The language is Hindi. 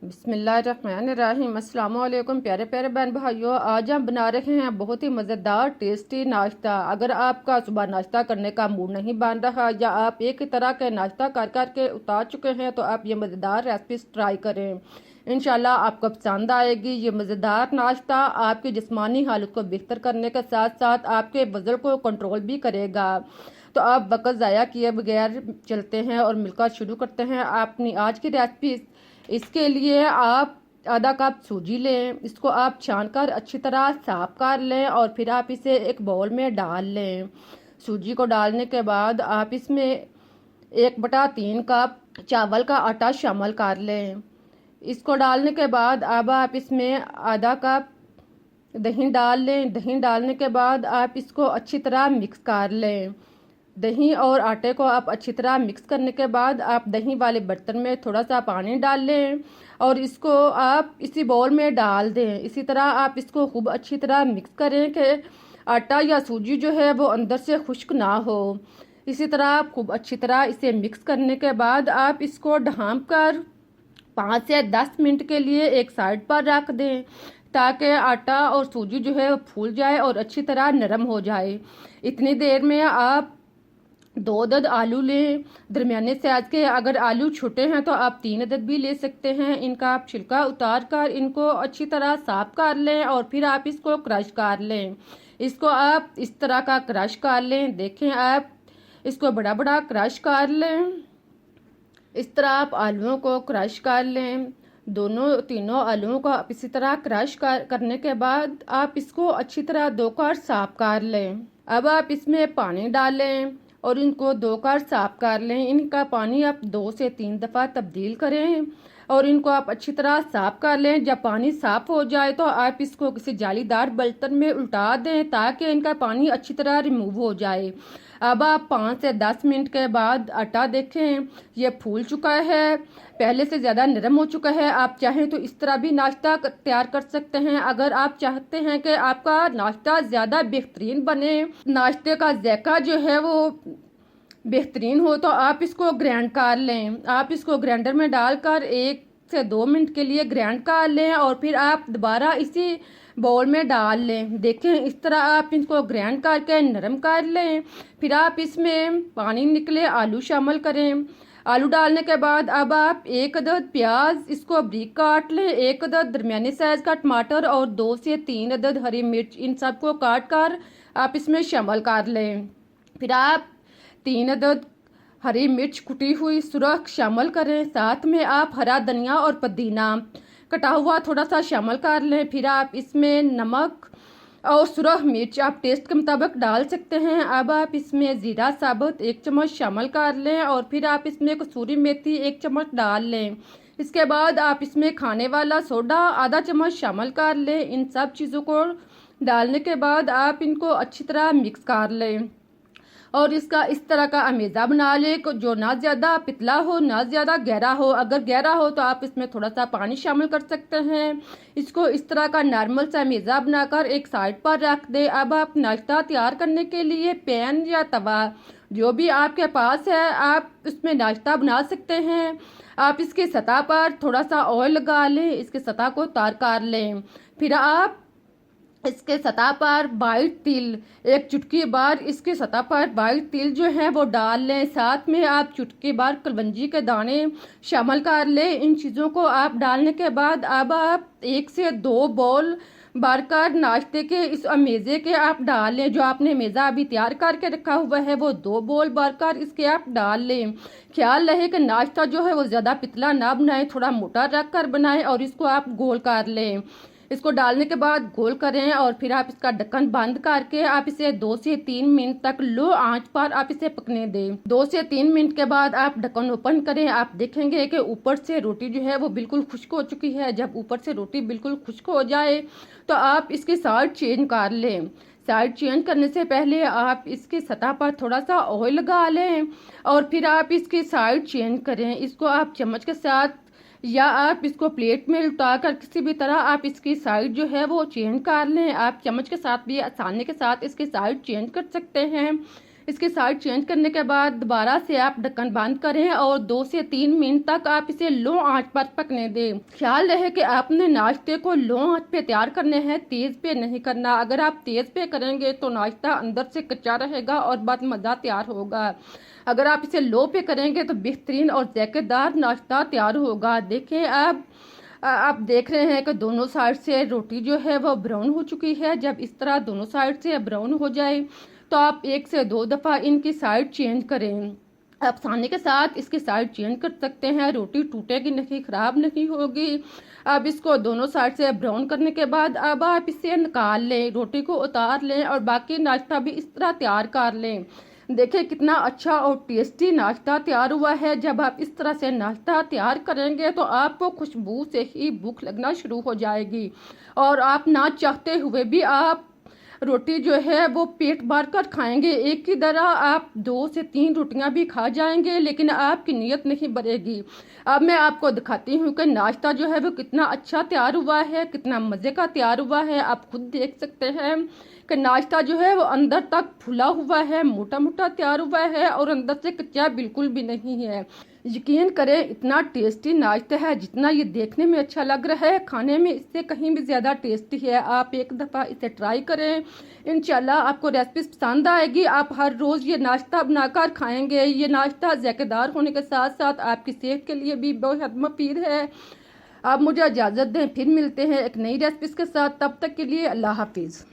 बिस्मिल्लाहिर्रहमानिर्रहीम। अस्सलाम वालेकुम प्यारे प्यारे बहन भाइयों, आज हम बना रहे हैं बहुत ही मज़ेदार टेस्टी नाश्ता। अगर आपका सुबह नाश्ता करने का मूड नहीं बन रहा या आप एक ही तरह के नाश्ता कर कर के उतार चुके हैं तो आप ये मज़ेदार रेसिपी ट्राई करें। इंशाल्लाह आपको पसंद आएगी। ये मज़ेदार नाश्ता आपकी जिस्मानी हालत को बेहतर करने के साथ साथ आपके वज़न को कंट्रोल भी करेगा। तो आप वक्त ज़ाया किए बगैर चलते हैं और मिलकर शुरू करते हैं अपनी आज की रेसिपी। इसके लिए आप आधा कप सूजी लें। इसको आप छान कर अच्छी तरह साफ कर लें और फिर आप इसे एक बाउल में डाल लें। सूजी को डालने के बाद आप इसमें 1/3 कप चावल का आटा शामिल कर लें। इसको डालने के बाद अब आप इसमें आधा कप दही डाल लें। दही डालने के बाद आप इसको अच्छी तरह मिक्स कर लें। दही और आटे को आप अच्छी तरह मिक्स करने के बाद आप दही वाले बर्तन में थोड़ा सा पानी डाल लें और इसको आप इसी बाउल में डाल दें। इसी तरह आप इसको खूब अच्छी तरह मिक्स करें कि आटा या सूजी जो है वो अंदर से खुश्क ना हो। इसी तरह आप खूब अच्छी तरह इसे मिक्स करने के बाद आप इसको ढाँप कर 5 से 10 मिनट के लिए एक साइड पर रख दें ताकि आटा और सूजी जो है वो फूल जाए और अच्छी तरह नरम हो जाए। इतनी देर में आप 2 अदद आलू लें, दरमियाने साइज के। अगर आलू छोटे हैं तो आप 3 अदद भी ले सकते हैं। इनका आप छिलका उतार कर इनको अच्छी तरह साफ कर लें और फिर आप इसको क्रश कर लें। इसको आप इस तरह का क्रश कर लें। देखें आप इसको बड़ा बड़ा क्रश कर लें। इस तरह आप आलूओं को क्रश कर लें। तीनों आलूओं को आप इसी तरह क्रश करने के बाद आप इसको अच्छी तरह धोकर साफ कर लें। अब आप इसमें पानी डालें और इनको धोकर साफ कर लें। इनका पानी आप 2 से 3 दफ़ा तब्दील करें और इनको आप अच्छी तरह साफ कर लें। जब पानी साफ हो जाए तो आप इसको किसी जालीदार बर्तन में उल्टा दें ताकि इनका पानी अच्छी तरह रिमूव हो जाए। अब आप 5 से 10 मिनट के बाद आटा देखें, ये फूल चुका है, पहले से ज़्यादा नरम हो चुका है। आप चाहें तो इस तरह भी नाश्ता तैयार कर सकते हैं। अगर आप चाहते हैं कि आपका नाश्ता ज़्यादा बेहतरीन बने, नाश्ते का जायका जो है वो बेहतरीन हो, तो आप इसको ग्राइंड कर लें। आप इसको ग्राइंडर में डालकर 1 से 2 मिनट के लिए ग्राइंड कर लें और फिर आप दोबारा इसी बाउल में डाल लें। देखें इस तरह आप इसको ग्राइंड करके नरम कर लें। फिर आप इसमें पानी निकले आलू शामिल करें। आलू डालने के बाद अब आप 1 अदद प्याज इसको बारीक काट लें, 1 अदद दरमियाने साइज का टमाटर और 2 से 3 अदद हरी मिर्च, इन सबको काट कर आप इसमें शामिल कर लें। फिर आप 3 अदद हरी मिर्च कुटी हुई सुरख शामिल करें। साथ में आप हरा धनिया और पुदीना कटा हुआ थोड़ा सा शामिल कर लें। फिर आप इसमें नमक और सुरख मिर्च आप टेस्ट के मुताबिक डाल सकते हैं। अब आप इसमें ज़ीरा साबुत 1 चम्मच शामिल कर लें और फिर आप इसमें कसूरी मेथी 1 चम्मच डाल लें। इसके बाद आप इसमें खाने वाला सोडा आधा चम्मच शामिल कर लें। इन सब चीज़ों को डालने के बाद आप इनको अच्छी तरह मिक्स कर लें और इसका इस तरह का अमेज़ा बना लें जो ना ज़्यादा पतला हो ना ज़्यादा गहरा हो। अगर गहरा हो तो आप इसमें थोड़ा सा पानी शामिल कर सकते हैं। इसको इस तरह का नॉर्मल सा अमेज़ा बनाकर एक साइड पर रख दें। अब आप नाश्ता तैयार करने के लिए पैन या तवा जो भी आपके पास है आप उसमें नाश्ता बना सकते हैं। आप इसकी सतह पर थोड़ा सा ऑयल लगा लें, इसके सतह को तार कर लें। फिर आप इसके सतह पर वाइट तिल 1 चुटकी बार इसके सतह पर वाइट तिल जो है वो डाल लें। साथ में आप चुटकी बार कलवंजी के दाने शामिल कर लें। इन चीज़ों को आप डालने के बाद अब आप 1 से 2 बॉल भरकर नाश्ते के इस अमेज़े के आप डाल लें। जो आपने अमेज़ा अभी तैयार करके रखा हुआ है वो 2 बॉल भरकर इसके आप डाल लें। ख्याल रहे कि नाश्ता जो है वो ज़्यादा पतला ना बनाएं, थोड़ा मोटा रख कर बनाएं और इसको आप गोल कर लें। इसको डालने के बाद गोल करें और फिर आप इसका ढक्कन बंद करके आप इसे 2 से 3 मिनट तक लो आंच पर आप इसे पकने दें। 2 से 3 मिनट के बाद आप ढक्कन ओपन करें। आप देखेंगे कि ऊपर से रोटी जो है वो बिल्कुल खुश्क हो चुकी है। जब ऊपर से रोटी बिल्कुल खुश्क हो जाए तो आप इसकी साइड चेंज कर लें। साइड चेंज करने से पहले आप इसकी सतह पर थोड़ा सा ऑयल लगा लें और फिर आप इसकी साइड चेंज करें। इसको आप चम्मच के साथ या आप इसको प्लेट में उठाकर किसी भी तरह आप इसकी साइड जो है वो चेंज कर लें। आप चम्मच के साथ भी आसानी के साथ इसकी साइड चेंज कर सकते हैं। इसकी साइड चेंज करने के बाद दोबारा से आप ढक्कन बंद करें और 2 से 3 मिनट तक आप इसे लो आंच पर पकने दें। ख्याल रहे कि आपने नाश्ते को लो आंच पे तैयार करने हैं, तेज़ पे नहीं करना। अगर आप तेज़ पे करेंगे तो नाश्ता अंदर से कच्चा रहेगा और बहुत मज़ा तैयार होगा। अगर आप इसे लो पे करेंगे तो बेहतरीन और जायकेदार नाश्ता तैयार होगा। देखें आप देख रहे हैं कि दोनों साइड से रोटी जो है वो ब्राउन हो चुकी है। जब इस तरह दोनों साइड से ब्राउन हो जाए तो आप 1 से 2 दफ़ा इनकी साइड चेंज करें। आप आसानी के साथ इसकी साइड चेंज कर सकते हैं, रोटी टूटेगी नहीं, ख़राब नहीं होगी। अब इसको दोनों साइड से ब्राउन करने के बाद अब आप इसे निकाल लें, रोटी को उतार लें और बाकी नाश्ता भी इस तरह तैयार कर लें। देखिए कितना अच्छा और टेस्टी नाश्ता तैयार हुआ है। जब आप इस तरह से नाश्ता तैयार करेंगे तो आपको खुशबू से ही भूख लगना शुरू हो जाएगी और आप ना चाहते हुए भी आप रोटी जो है वो पेट भर कर खाएंगे। एक की तरह आप 2 से 3 रोटियां भी खा जाएंगे, लेकिन आपकी नीयत नहीं भरेगी। अब मैं आपको दिखाती हूँ कि नाश्ता जो है वो कितना अच्छा तैयार हुआ है, कितना मज़े का तैयार हुआ है। आप खुद देख सकते हैं कि नाश्ता जो है वो अंदर तक फुला हुआ है, मोटा मोटा तैयार हुआ है और अंदर से कच्चा बिल्कुल भी नहीं है। यकीन करें इतना टेस्टी नाश्ता है, जितना ये देखने में अच्छा लग रहा है खाने में इससे कहीं भी ज़्यादा टेस्टी है। आप एक दफ़ा इसे ट्राई करें, इंशाल्लाह आपको रेसिपी पसंद आएगी। आप हर रोज़ ये नाश्ता बनाकर खाएंगे। ये नाश्ता ज़ायकेदार होने के साथ साथ आपकी सेहत के लिए भी बहुत मुफीद है। आप मुझे इजाज़त दें, फिर मिलते हैं एक नई रेसिपी के साथ। तब तक के लिए अल्लाह हाफिज़।